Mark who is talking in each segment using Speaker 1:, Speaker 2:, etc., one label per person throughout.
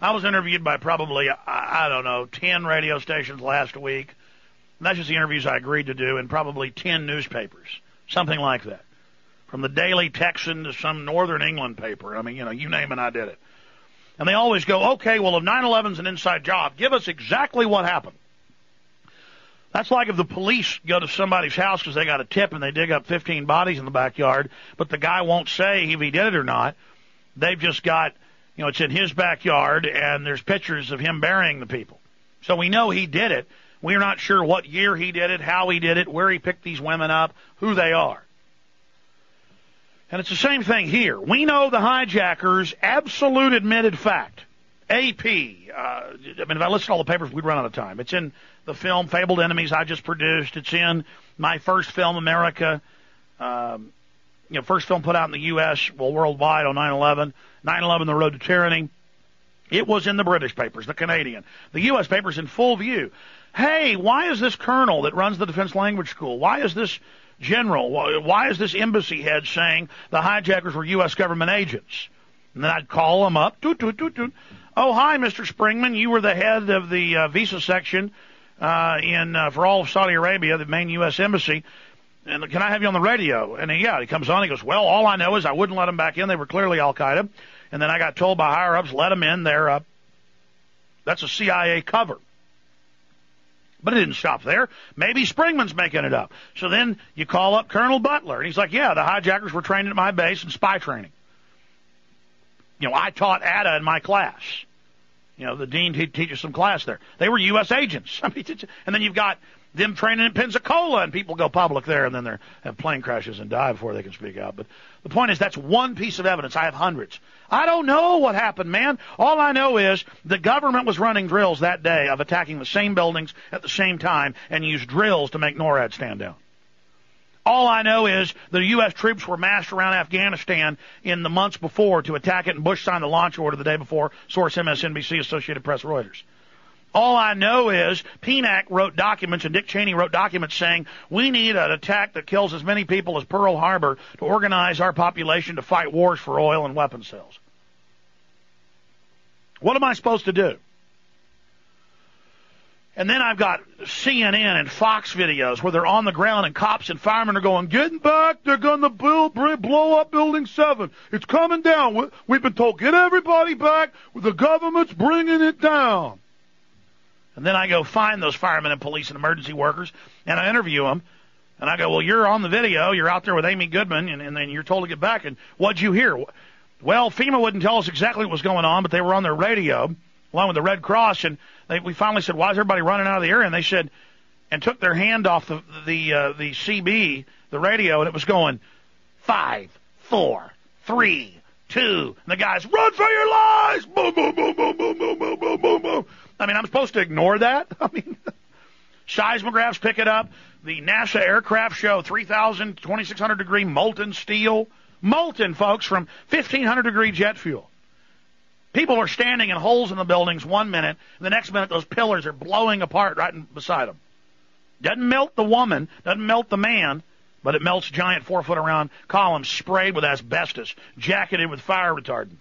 Speaker 1: I was interviewed by probably, I don't know, 10 radio stations last week. And that's just the interviews I agreed to do, and probably 10 newspapers, something like that. From the Daily Texan to some Northern England paper. I mean, you name it, I did it. And they always go, okay, well, if 9/11's an inside job, give us exactly what happened. That's like if the police go to somebody's house because they got a tip and they dig up 15 bodies in the backyard, but the guy won't say if he did it or not. They've just got, it's in his backyard and there's pictures of him burying the people. So we know he did it. We're not sure what year he did it, how he did it, where he picked these women up, who they are. And it's the same thing here. We know the hijackers, absolute admitted fact. AP, if I listed all the papers, we'd run out of time. It's in the film Fabled Enemies I just produced. It's in my first film, America, first film put out in the U.S., worldwide on 9/11, 9/11, The Road to Tyranny. It was in the British papers, the Canadian. The U.S. papers in full view. Hey, why is this colonel that runs the Defense Language School? Why is this general? Why is this embassy head saying the hijackers were U.S. government agents? And then I'd call them up. Toot, toot, toot, toot. Oh, hi, Mr. Springman. You were the head of the visa section for all of Saudi Arabia, the main U.S. embassy. And can I have you on the radio? And he comes on. He goes, well, all I know is I wouldn't let them back in. They were clearly Al-Qaeda. And then I got told by higher-ups, let them in. That's a CIA cover. But it didn't stop there. Maybe Springman's making it up. So then you call up Colonel Butler, and he's like, yeah, the hijackers were trained at my base in spy training. I taught ADA in my class. The dean teaches some class there. They were U.S. agents. And then you've got them training in Pensacola, and people go public there, and then they have plane crashes and die before they can speak out. But the point is, that's one piece of evidence. I have hundreds. I don't know what happened, man. All I know is the government was running drills that day of attacking the same buildings at the same time and used drills to make NORAD stand down. All I know is the U.S. troops were massed around Afghanistan in the months before to attack it, and Bush signed the launch order the day before, source MSNBC, Associated Press, Reuters. All I know is PNAC wrote documents and Dick Cheney wrote documents saying we need an attack that kills as many people as Pearl Harbor to organize our population to fight wars for oil and weapon sales. What am I supposed to do? And then I've got CNN and Fox videos where they're on the ground and cops and firemen are going, getting back, they're going to blow up Building 7. It's coming down. We've been told, get everybody back. The government's bringing it down. And then I go find those firemen and police and emergency workers, and I interview them. And I go, well, you're on the video. You're out there with Amy Goodman, and then you're told to get back. And what'd you hear? Well, FEMA wouldn't tell us exactly what was going on, but they were on their radio along with the Red Cross, and we finally said, why is everybody running out of the area? And they said, and took their hand off the CB, the radio, and it was going 5, 4, 3, 2. And the guys, run for your lives! Boom, boom, boom, boom, boom, boom, boom, boom, boom, boom. I mean, I'm supposed to ignore that? Seismographs pick it up. The NASA aircraft show 3,000, 2,600 degree molten steel. Molten, folks, from 1,500 degree jet fuel. People are standing in holes in the buildings 1 minute, and the next minute those pillars are blowing apart right beside them. Doesn't melt the woman, doesn't melt the man, but it melts giant 4-foot-around columns sprayed with asbestos, jacketed with fire retardant.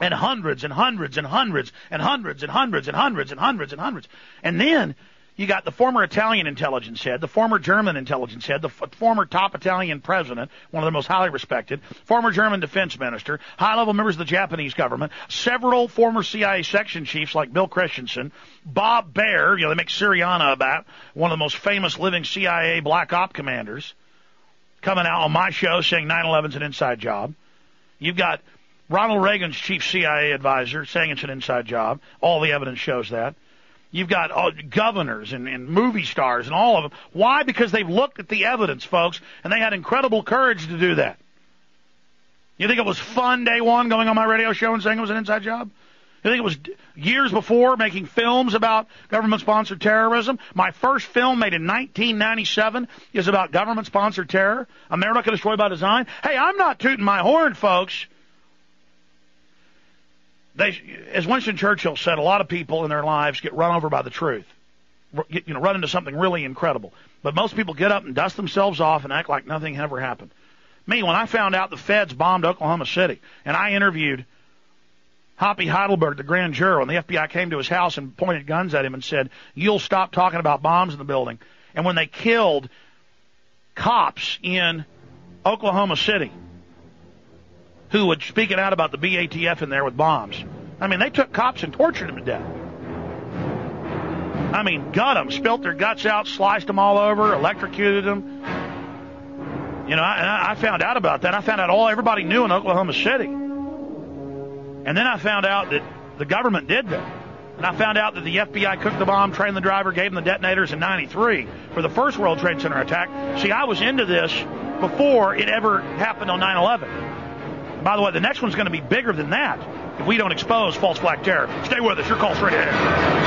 Speaker 1: And hundreds and hundreds and hundreds and hundreds and hundreds and hundreds and hundreds and hundreds. And then you got the former Italian intelligence head, the former German intelligence head, the former top Italian president, one of the most highly respected, former German defense minister, high-level members of the Japanese government, several former CIA section chiefs like Bill Christensen, Bob Baer, they make Syriana about, one of the most famous living CIA black op commanders, coming out on my show saying 9/11's an inside job. You've got Ronald Reagan's chief CIA advisor saying it's an inside job. All the evidence shows that. You've got governors and movie stars and all of them. Why? Because they've looked at the evidence, folks, and they had incredible courage to do that. You think it was fun day one going on my radio show and saying it was an inside job? You think it was years before making films about government-sponsored terrorism? My first film made in 1997 is about government-sponsored terror, America Destroyed by Design. Hey, I'm not tooting my horn, folks. As Winston Churchill said, a lot of people in their lives get run over by the truth, run into something really incredible. But most people get up and dust themselves off and act like nothing ever happened. Me, when I found out the feds bombed Oklahoma City, and I interviewed Hoppy Heidelberg, the grand juror, when the FBI came to his house and pointed guns at him and said, "You'll stop talking about bombs in the building." And when they killed cops in Oklahoma City who were speaking out about the BATF in there with bombs, I mean, they took cops and tortured them to death. I mean, gut them, spilt their guts out, sliced them all over, electrocuted them. You know, I found out about that. I found out everybody knew in Oklahoma City. And then I found out that the government did that. And I found out that the FBI cooked the bomb, trained the driver, gave them the detonators in '93 for the first World Trade Center attack. See, I was into this before it ever happened on 9/11. By the way, the next one's going to be bigger than that if we don't expose false flag terror. Stay with us. Your call straight ahead.